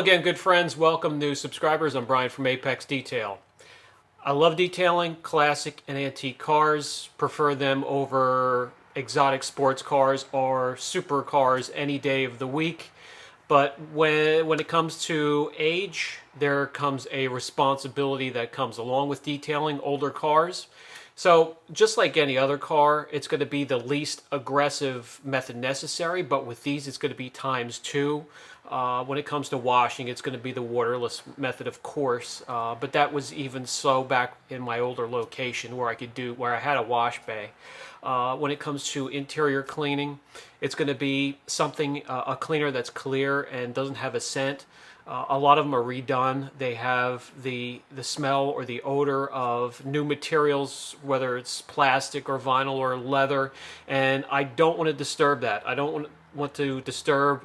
again, good friends. Welcome new subscribers. I'm Brian from Apex Detail. I love detailing classic and antique cars. Prefer them over exotic sports cars or supercars any day of the week. But when it comes to age, there comes a responsibility that comes along with detailing older cars. So just like any other car, it's going to be the least aggressive method necessary, but with these it's going to be times two. When it comes to washing, it's going to be the waterless method, of course, but that was even so back in my older location where I had a wash bay. When it comes to interior cleaning, it's going to be something, a cleaner that's clear and doesn't have a scent. A lot of them are redone. They have the smell or the odor of new materials, whether it's plastic or vinyl or leather, and I don't want to disturb that. I don't want to disturb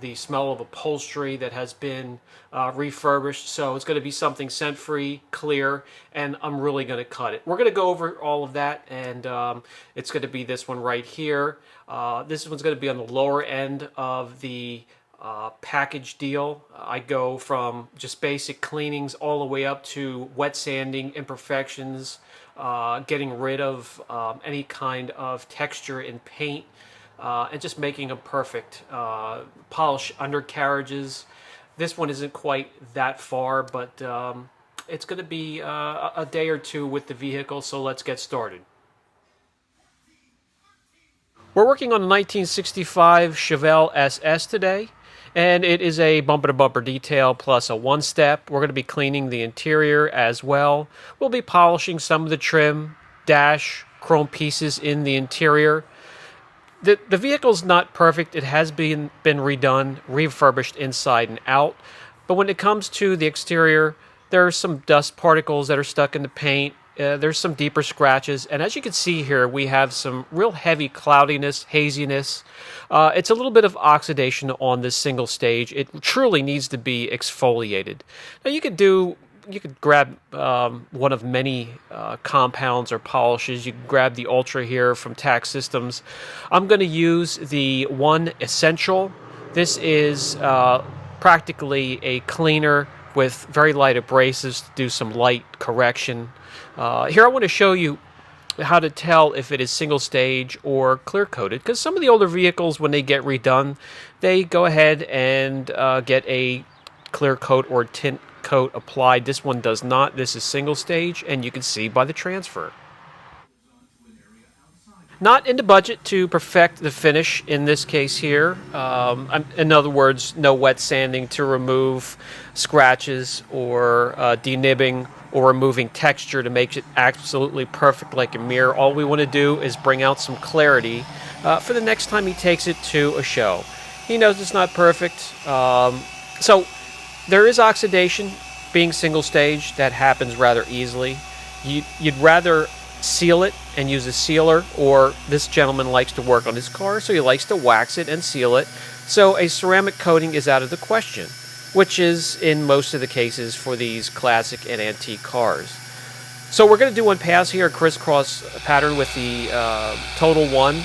the smell of upholstery that has been refurbished. So it's going to be something scent-free, clear, and I'm really going to cut it. We're going to go over all of that, and it's going to be this one right here. This one's going to be on the lower end of the package deal. I go from just basic cleanings all the way up to wet sanding, imperfections, getting rid of any kind of texture in paint, and just making them perfect. Polish undercarriages. This one isn't quite that far, but it's going to be a day or two with the vehicle, so let's get started. We're working on a 1965 Chevy SS today, and it is a bumper-to-bumper detail plus a one-step. We're going to be cleaning the interior as well. We'll be polishing some of the trim, dash, chrome pieces in the interior. The vehicle's not perfect. It has been redone, refurbished inside and out. But when it comes to the exterior, there are some dust particles that are stuck in the paint. There's some deeper scratches, and as you can see here, we have some real heavy cloudiness, haziness. It's a little bit of oxidation on this single stage. It truly needs to be exfoliated. Now you could grab one of many compounds or polishes. You can grab the Ultra here from Tax Systems. I'm going to use the One Essential. This is practically a cleaner with very light abrasives to do some light correction. Here I want to show you how to tell if it is single stage or clear coated, because some of the older vehicles, when they get redone, they go ahead and get a clear coat or tint coat applied. This one does not. This is single stage, and you can see by the transfer. Not in the budget to perfect the finish in this case here. In other words, no wet sanding to remove scratches or denibbing or removing texture to make it absolutely perfect like a mirror. All we want to do is bring out some clarity for the next time he takes it to a show. He knows it's not perfect. So there is oxidation being single stage. That happens rather easily. You'd rather seal it and use a sealer, or this gentleman likes to work on his car, so he likes to wax it and seal it. So a ceramic coating is out of the question, which is in most of the cases for these classic and antique cars. So we're going to do one pass here, a crisscross pattern with the Total One.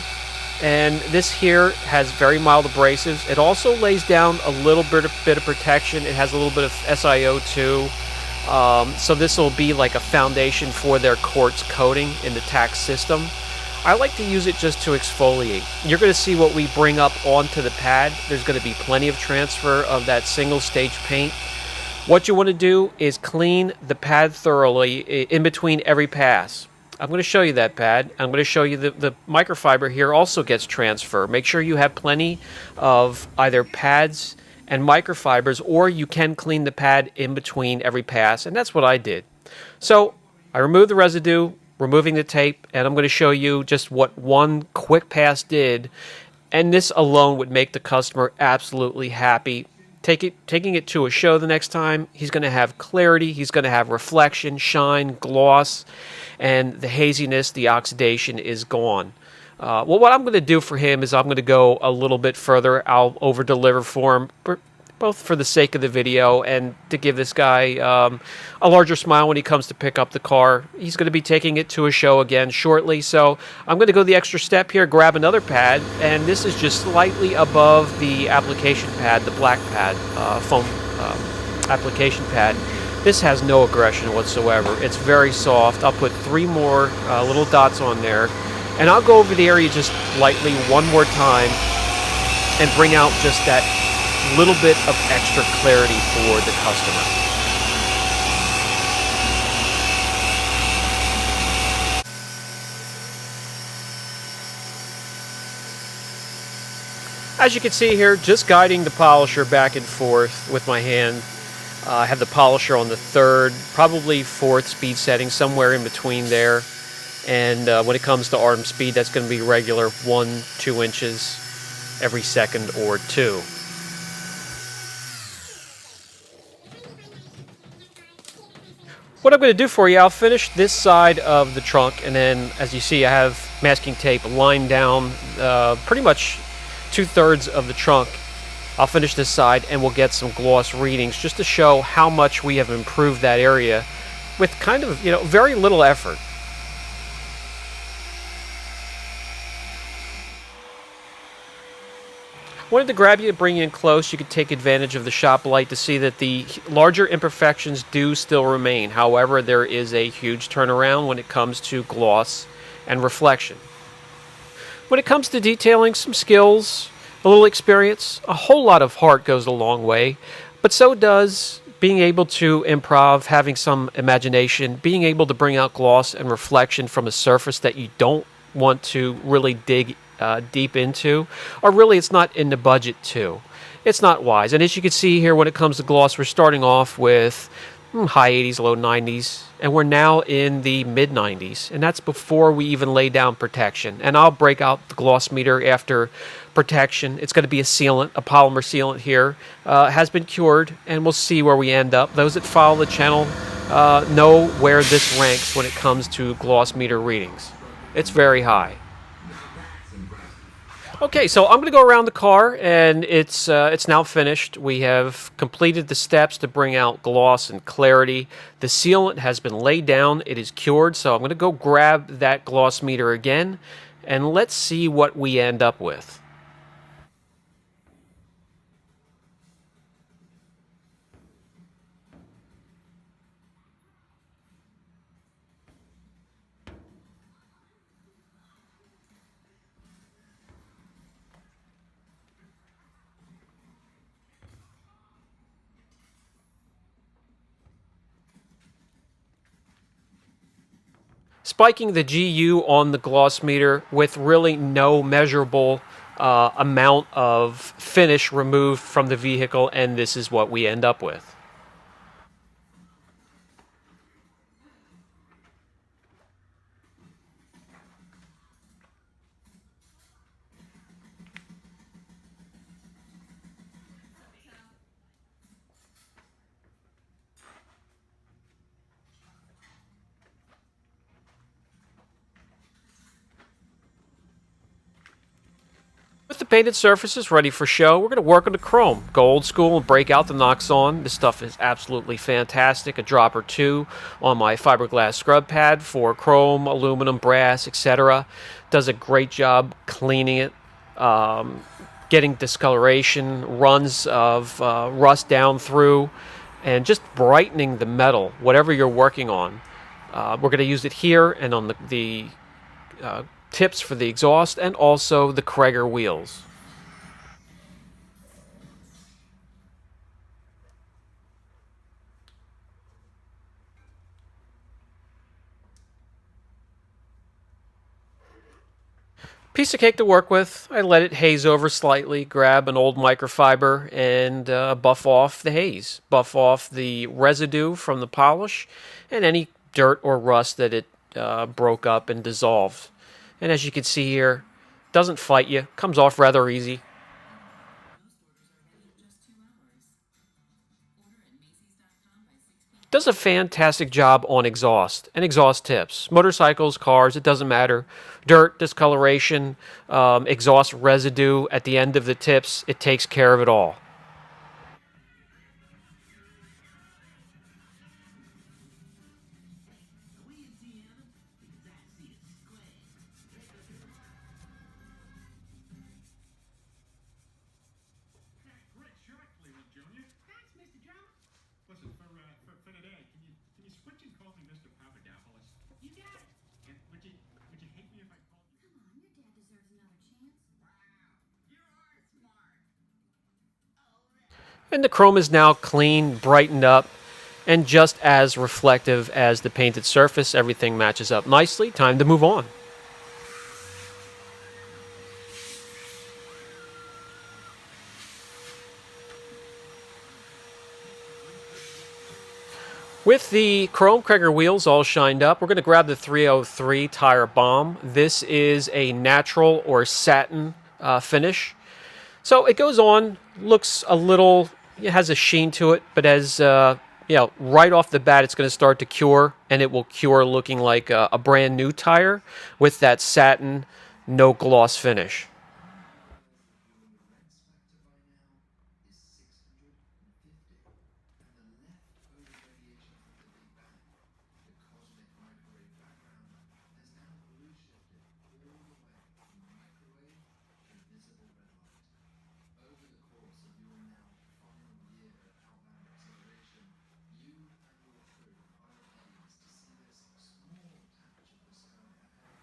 And this here has very mild abrasives. It also lays down a little bit of protection. It has a little bit of SiO2. So this will be like a foundation for their quartz coating in the Tax system. I like to use it just to exfoliate. You're going to see what we bring up onto the pad. There's going to be plenty of transfer of that single stage paint. What you want to do is clean the pad thoroughly in between every pass. I'm going to show you that pad. I'm going to show you the microfiber here also gets transfer. Make sure you have plenty of either pads and microfibers, or you can clean the pad in between every pass, and that's what I did. So I removed the residue, removing the tape, and I'm going to show you just what one quick pass did, and this alone would make the customer absolutely happy. Taking it to a show the next time, he's going to have clarity, he's going to have reflection, shine, gloss, and the haziness, the oxidation is gone. Well, what I'm going to do for him is I'm going to go a little bit further. I'll over-deliver for him, both for the sake of the video and to give this guy a larger smile when he comes to pick up the car. He's going to be taking it to a show again shortly, so I'm going to go the extra step here, grab another pad, and this is just slightly above the application pad, the black pad, foam application pad. This has no aggression whatsoever. It's very soft. I'll put 3 more little dots on there, and I'll go over the area just lightly one more time and bring out just that little bit of extra clarity for the customer. As you can see here, just guiding the polisher back and forth with my hand. I have the polisher on the 3rd, probably 4th speed setting, somewhere in between there. And when it comes to arm speed, that's going to be regular 1-2 inches every second or 2. What I'm going to do for you, I'll finish this side of the trunk, and then as you see, I have masking tape lined down pretty much 2/3 of the trunk. I'll finish this side and we'll get some gloss readings just to show how much we have improved that area with kind of, very little effort. Wanted to grab you to bring you in close. You could take advantage of the shop light to see that the larger imperfections do still remain. However, there is a huge turnaround when it comes to gloss and reflection. When it comes to detailing, some skills, a little experience, a whole lot of heart goes a long way, but so does being able to improv, having some imagination, being able to bring out gloss and reflection from a surface that you don't want to really dig deep into, or really it's not in the budget to. It's not wise. And as you can see here, when it comes to gloss, we're starting off with high 80s, low 90s, and we're now in the mid 90s, and that's before we even lay down protection. And I'll break out the gloss meter after protection. It's going to be a sealant, a polymer sealant here. Has been cured, and we'll see where we end up. Those that follow the channel know where this ranks when it comes to gloss meter readings. It's very high. Okay, so I'm going to go around the car, and it's now finished. We have completed the steps to bring out gloss and clarity. The sealant has been laid down. It is cured, so I'm going to go grab that gloss meter again, and let's see what we end up with. Spiking the GU on the gloss meter with really no measurable amount of finish removed from the vehicle, and this is what we end up with. With the painted surfaces ready for show, we're going to work on the chrome. Go old school and break out the Noxon. This stuff is absolutely fantastic. A drop or two on my fiberglass scrub pad for chrome, aluminum, brass, etc. Does a great job cleaning it, getting discoloration, runs of rust down through, and just brightening the metal, whatever you're working on. We're going to use it here and on the tips for the exhaust, and also the Krager wheels. Piece of cake to work with. I let it haze over slightly, grab an old microfiber, and buff off the haze. Buff off the residue from the polish and any dirt or rust that it broke up and dissolved. And as you can see here, doesn't fight you, comes off rather easy. Does a fantastic job on exhaust and exhaust tips. Motorcycles, cars, it doesn't matter. Dirt, discoloration, exhaust residue at the end of the tips, it takes care of it all. And the chrome is now clean, brightened up, and just as reflective as the painted surface. Everything matches up nicely. Time to move on. With the chrome Krager wheels all shined up, we're going to grab the 303 tire bomb. This is a natural or satin finish. So it goes on, looks a little, it has a sheen to it, but as right off the bat, it's going to start to cure, and it will cure looking like a brand new tire with that satin, no gloss finish.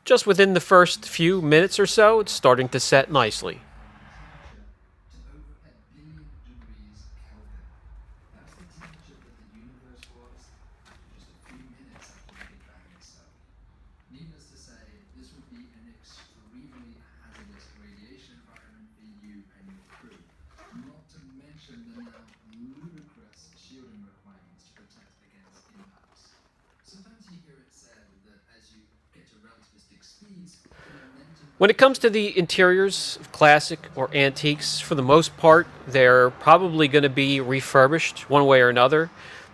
Just within the first few minutes or so, it's starting to set nicely. When it comes to the interiors of classic or antiques, for the most part, they're probably going to be refurbished one way or another.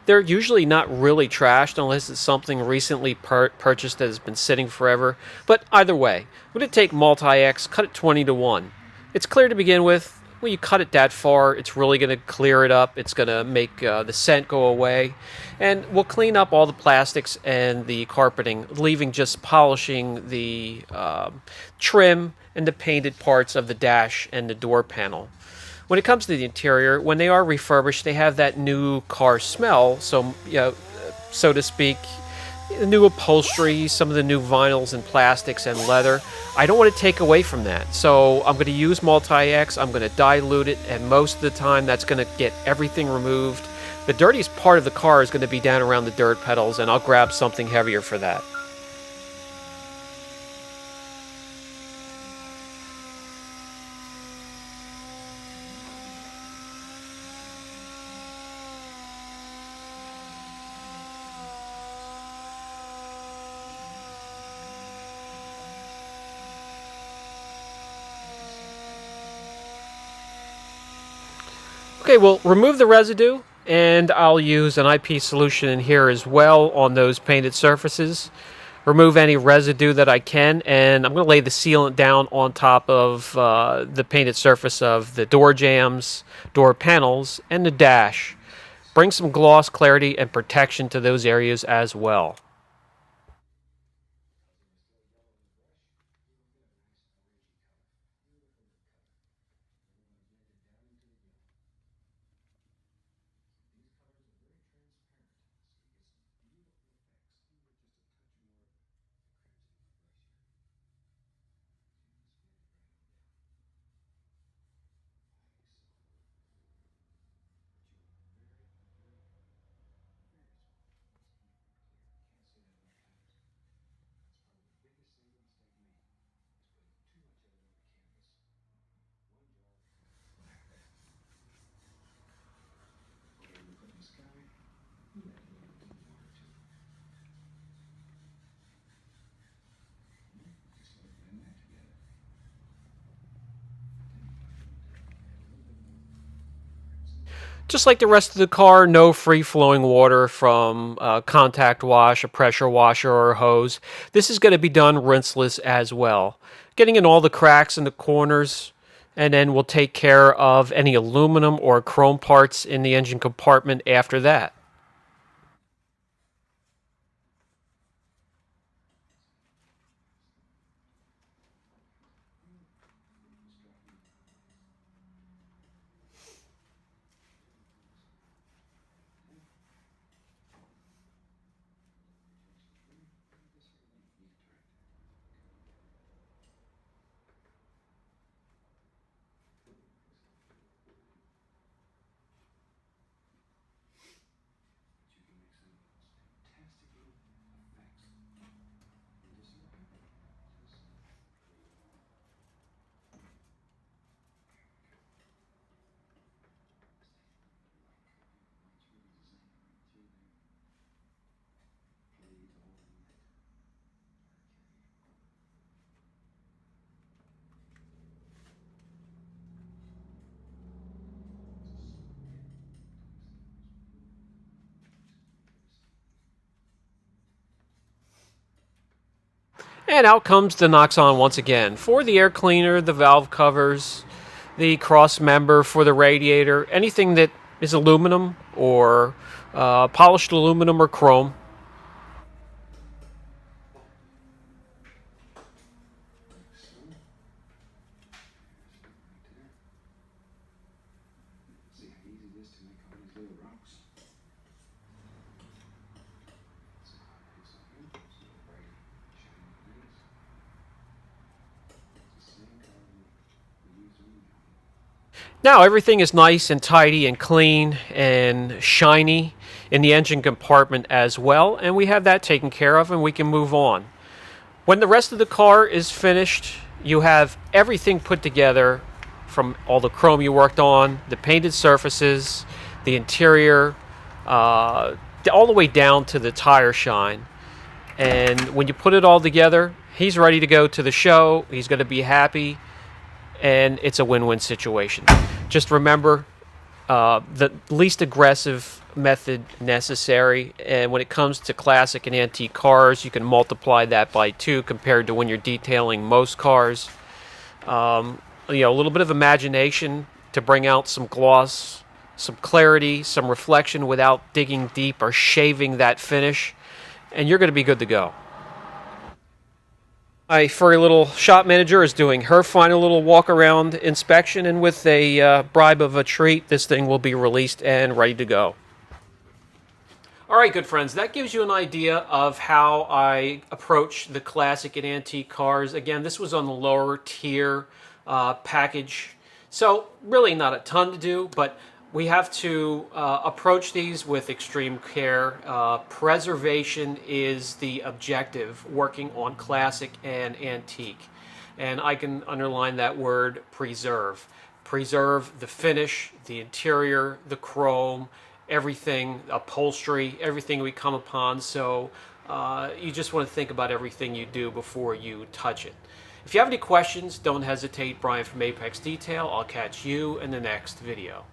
They're usually not really trashed unless it's something recently purchased that has been sitting forever. But either way, I'm going to take Multi-X, cut it 20 to 1. It's clear to begin with. When you cut it that far, it's really going to clear it up. It's going to make the scent go away. And we'll clean up all the plastics and the carpeting, leaving just polishing the trim and the painted parts of the dash and the door panel. When it comes to the interior, when they are refurbished, they have that new car smell, so to speak, the new upholstery, some of the new vinyls and plastics and leather. I don't want to take away from that. So I'm going to use Multi-X, I'm going to dilute it, and most of the time that's going to get everything removed. The dirtiest part of the car is going to be down around the dirt pedals, and I'll grab something heavier for that. Okay, we'll remove the residue, and I'll use an IP solution in here as well on those painted surfaces. Remove any residue that I can, and I'm going to lay the sealant down on top of the painted surface of the door jambs, door panels, and the dash. Bring some gloss, clarity, and protection to those areas as well. Just like the rest of the car, no free-flowing water from a contact wash, a pressure washer, or a hose. This is going to be done rinseless as well. Getting in all the cracks in the corners, and then we'll take care of any aluminum or chrome parts in the engine compartment after that. And out comes the Noxon once again for the air cleaner, the valve covers, the cross member for the radiator, anything that is aluminum or polished aluminum or chrome. Now everything is nice and tidy and clean and shiny in the engine compartment as well, and we have that taken care of and we can move on. When the rest of the car is finished, you have everything put together from all the chrome you worked on, the painted surfaces, the interior, all the way down to the tire shine. And when you put it all together, he's ready to go to the show. He's going to be happy, and it's a win-win situation. Just remember the least aggressive method necessary, and when it comes to classic and antique cars, you can multiply that by 2 compared to when you're detailing most cars. A little bit of imagination to bring out some gloss, some clarity, some reflection without digging deep or shaving that finish, and you're going to be good to go. My furry little shop manager is doing her final little walk-around inspection, and with a bribe of a treat, this thing will be released and ready to go. All right, good friends, that gives you an idea of how I approach the classic and antique cars. Again, this was on the lower tier package, so really not a ton to do, but we have to approach these with extreme care. Preservation is the objective, working on classic and antique. And I can underline that word, preserve. Preserve the finish, the interior, the chrome, everything, upholstery, everything we come upon. So you just want to think about everything you do before you touch it. If you have any questions, don't hesitate. Brian from Apex Detail. I'll catch you in the next video.